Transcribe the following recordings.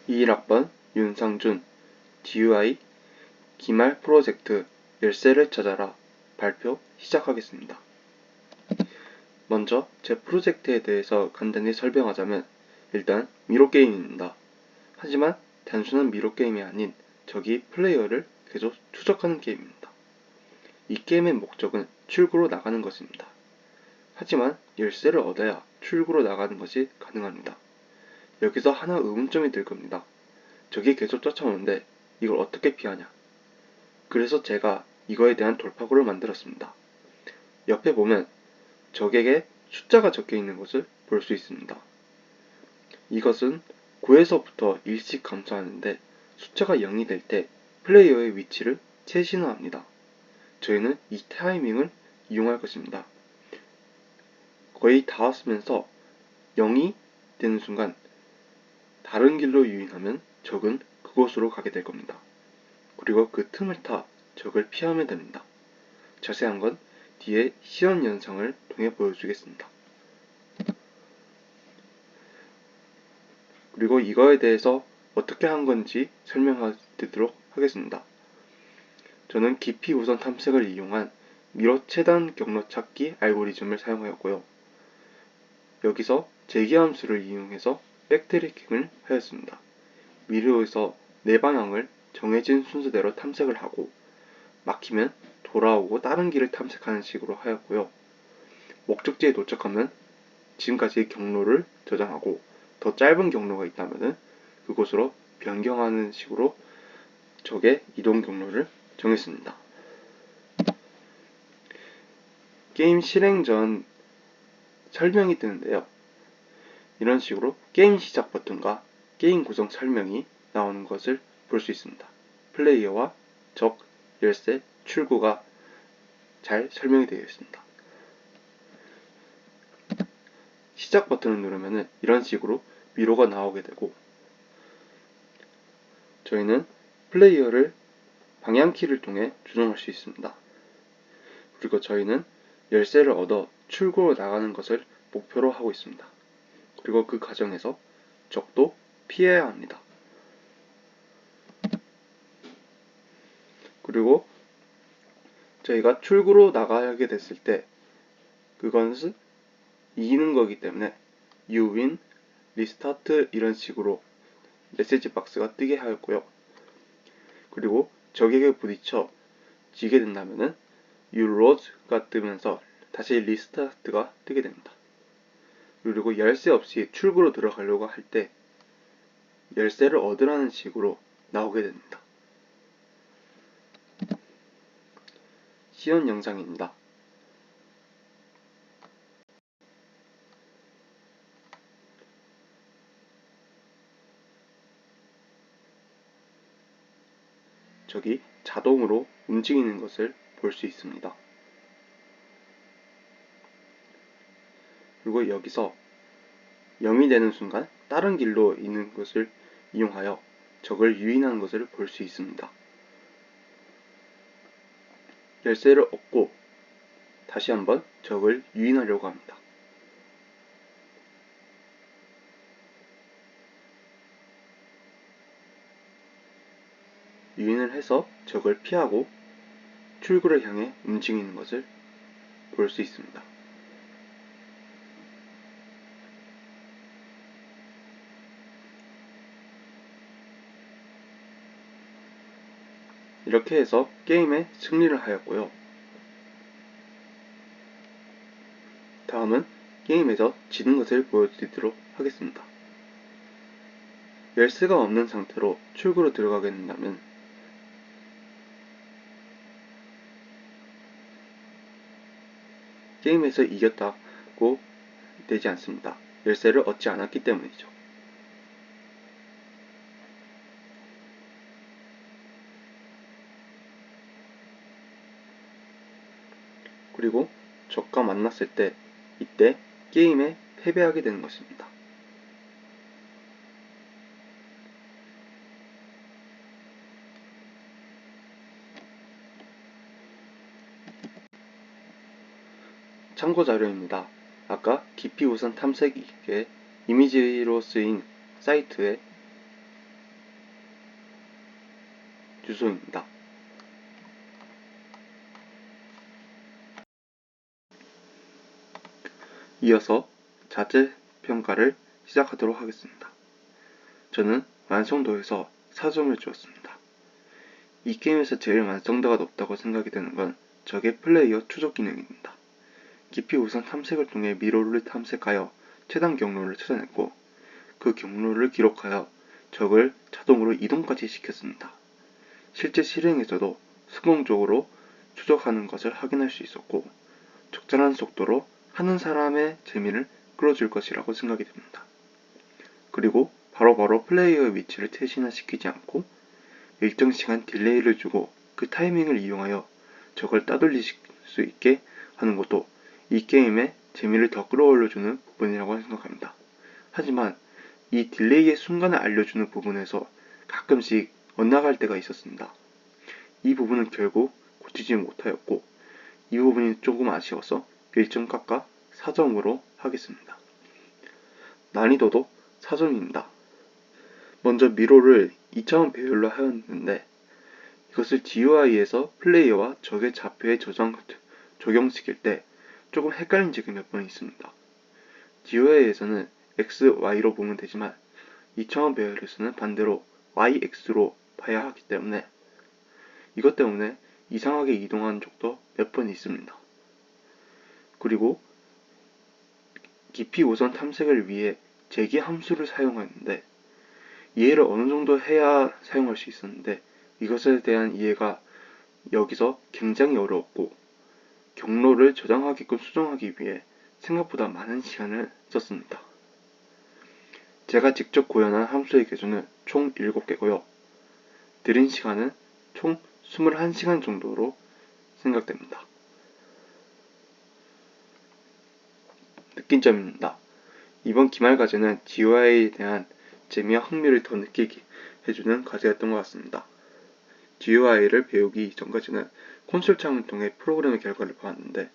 21학번 윤상준 DUI 기말 프로젝트 열쇠를 찾아라 발표 시작하겠습니다. 먼저 제 프로젝트에 대해서 간단히 설명하자면 일단 미로게임입니다. 하지만 단순한 미로게임이 아닌 적이 플레이어를 계속 추적하는 게임입니다. 이 게임의 목적은 출구로 나가는 것입니다. 하지만 열쇠를 얻어야 출구로 나가는 것이 가능합니다. 여기서 하나 의문점이 들 겁니다. 적이 계속 쫓아오는데 이걸 어떻게 피하냐? 그래서 제가 이거에 대한 돌파구를 만들었습니다. 옆에 보면 적에게 숫자가 적혀 있는 것을 볼 수 있습니다. 이것은 9에서부터 일씩 감소하는데 숫자가 0이 될 때 플레이어의 위치를 재신호합니다. 저희는 이 타이밍을 이용할 것입니다. 거의 다 왔으면서 0이 되는 순간 다른 길로 유인하면 적은 그곳으로 가게 될 겁니다. 그리고 그 틈을 타 적을 피하면 됩니다. 자세한 건 뒤에 시연 영상을 통해 보여주겠습니다. 그리고 이거에 대해서 어떻게 한 건지 설명드리도록 하겠습니다. 저는 깊이 우선 탐색을 이용한 미러 최단 경로 찾기 알고리즘을 사용하였고요. 여기서 재기함수를 이용해서 백트래킹을 하였습니다. 미러에서 내 방향을 정해진 순서대로 탐색을 하고 막히면 돌아오고 다른 길을 탐색하는 식으로 하였고요. 목적지에 도착하면 지금까지의 경로를 저장하고 더 짧은 경로가 있다면 그곳으로 변경하는 식으로 적의 이동 경로를 정했습니다. 게임 실행 전 설명이 뜨는데요. 이런 식으로 게임 시작 버튼과 게임 구성 설명이 나오는 것을 볼 수 있습니다. 플레이어와 적, 열쇠, 출구가 잘 설명이 되어 있습니다. 시작 버튼을 누르면 이런 식으로 미로가 나오게 되고 저희는 플레이어를 방향키를 통해 조정할 수 있습니다. 그리고 저희는 열쇠를 얻어 출구로 나가는 것을 목표로 하고 있습니다. 그리고 그 과정에서 적도 피해야 합니다. 그리고 저희가 출구로 나가게 됐을 때 그것은 이기는 거기 때문에 You win, restart 이런 식으로 메시지 박스가 뜨게 하였고요. 그리고 적에게 부딪혀 지게 된다면은 You lose가 뜨면서 다시 리스타트가 뜨게 됩니다. 그리고 열쇠 없이 출구로 들어가려고 할 때 열쇠를 얻으라는 식으로 나오게 됩니다. 시연 영상입니다. 적이 자동으로 움직이는 것을 볼 수 있습니다. 그리고 여기서 0이 되는 순간 다른 길로 있는 것을 이용하여 적을 유인하는 것을 볼 수 있습니다. 열쇠를 얻고 다시 한번 적을 유인하려고 합니다. 유인을 해서 적을 피하고 출구를 향해 움직이는 것을 볼 수 있습니다. 이렇게 해서 게임에 승리를 하였고요. 다음은 게임에서 지는 것을 보여드리도록 하겠습니다. 열쇠가 없는 상태로 출구로 들어가게 된다면 게임에서 이겼다고 되지 않습니다. 열쇠를 얻지 않았기 때문이죠. 그리고 적과 만났을 때 이때 게임에 패배하게 되는 것입니다. 참고 자료입니다. 아까 깊이 우선 탐색의 이미지로 쓰인 사이트에 주소입니다. 이어서 자체 평가를 시작하도록 하겠습니다. 저는 완성도에서 4점을 주었습니다. 이 게임에서 제일 완성도가 높다고 생각이 되는 건 적의 플레이어 추적 기능입니다. 깊이 우선 탐색을 통해 미로를 탐색하여 최단 경로를 찾아냈고 그 경로를 기록하여 적을 자동으로 이동까지 시켰습니다. 실제 실행에서도 성공적으로 추적하는 것을 확인할 수 있었고 적절한 속도로 하는 사람의 재미를 끌어줄 것이라고 생각이 됩니다. 그리고 바로바로 플레이어의 위치를 퇴신화시키지 않고 일정 시간 딜레이를 주고 그 타이밍을 이용하여 적을 따돌릴 수 있게 하는 것도 이 게임의 재미를 더 끌어올려주는 부분이라고 생각합니다. 하지만 이 딜레이의 순간을 알려주는 부분에서 가끔씩 엇나갈 때가 있었습니다. 이 부분은 결국 고치지 못하였고 이 부분이 조금 아쉬워서 1점 깎아 4점으로 하겠습니다. 난이도도 4점입니다. 먼저 미로를 2차원 배열로 하였는데 이것을 GUI에서 플레이어와 적의 좌표에 적용시킬 때 조금 헷갈린 적이 몇 번 있습니다. GUI에서는 X, Y로 보면 되지만 2차원 배열에서는 반대로 Y, X로 봐야 하기 때문에 이것 때문에 이상하게 이동한 적도 몇 번 있습니다. 그리고 깊이 우선 탐색을 위해 재기 함수를 사용하는데 이해를 어느 정도 해야 사용할 수 있었는데 이것에 대한 이해가 여기서 굉장히 어려웠고 경로를 저장하게끔 수정하기 위해 생각보다 많은 시간을 썼습니다. 제가 직접 구현한 함수의 개수는 총 7개고요. 들인 시간은 총 21시간 정도로 생각됩니다. 느낀 점입니다. 이번 기말 과제는 GUI에 대한 재미와 흥미를 더 느끼게 해주는 과제였던 것 같습니다. GUI를 배우기 이전까지는 콘솔 창을 통해 프로그램의 결과를 보았는데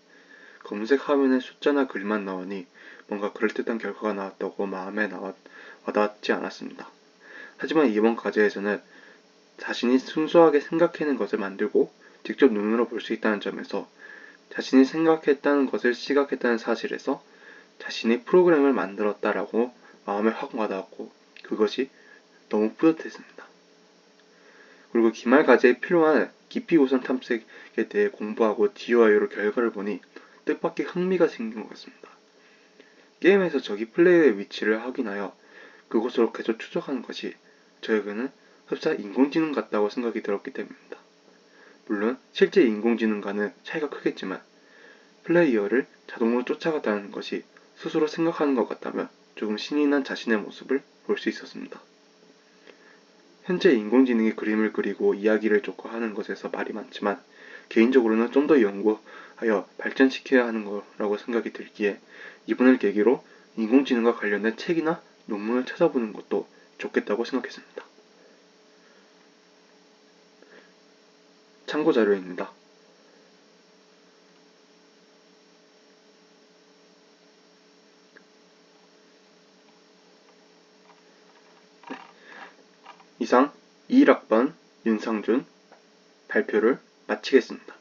검색 화면에 숫자나 글만 나오니 뭔가 그럴듯한 결과가 나왔다고 마음에 와닿지 않았습니다. 하지만 이번 과제에서는 자신이 순수하게 생각해낸 것을 만들고 직접 눈으로 볼 수 있다는 점에서 자신이 생각했다는 것을 시각했다는 사실에서 자신이 프로그램을 만들었다라고 마음에 확 와닿았고 그것이 너무 뿌듯했습니다. 그리고 기말 과제에 필요한 깊이 우선 탐색에 대해 공부하고 GUI로 결과를 보니 뜻밖의 흥미가 생긴 것 같습니다. 게임에서 적이 플레이어의 위치를 확인하여 그곳으로 계속 추적하는 것이 저에게는 흡사 인공지능 같다고 생각이 들었기 때문입니다. 물론 실제 인공지능과는 차이가 크겠지만 플레이어를 자동으로 쫓아갔다는 것이 스스로 생각하는 것 같다면 조금 신이 난 자신의 모습을 볼 수 있었습니다. 현재 인공지능이 그림을 그리고 이야기를 쫓고 하는 것에서 말이 많지만 개인적으로는 좀 더 연구하여 발전시켜야 하는 거라고 생각이 들기에 이번을 계기로 인공지능과 관련된 책이나 논문을 찾아보는 것도 좋겠다고 생각했습니다. 참고 자료입니다. 이상 21학번 윤상준 발표를 마치겠습니다.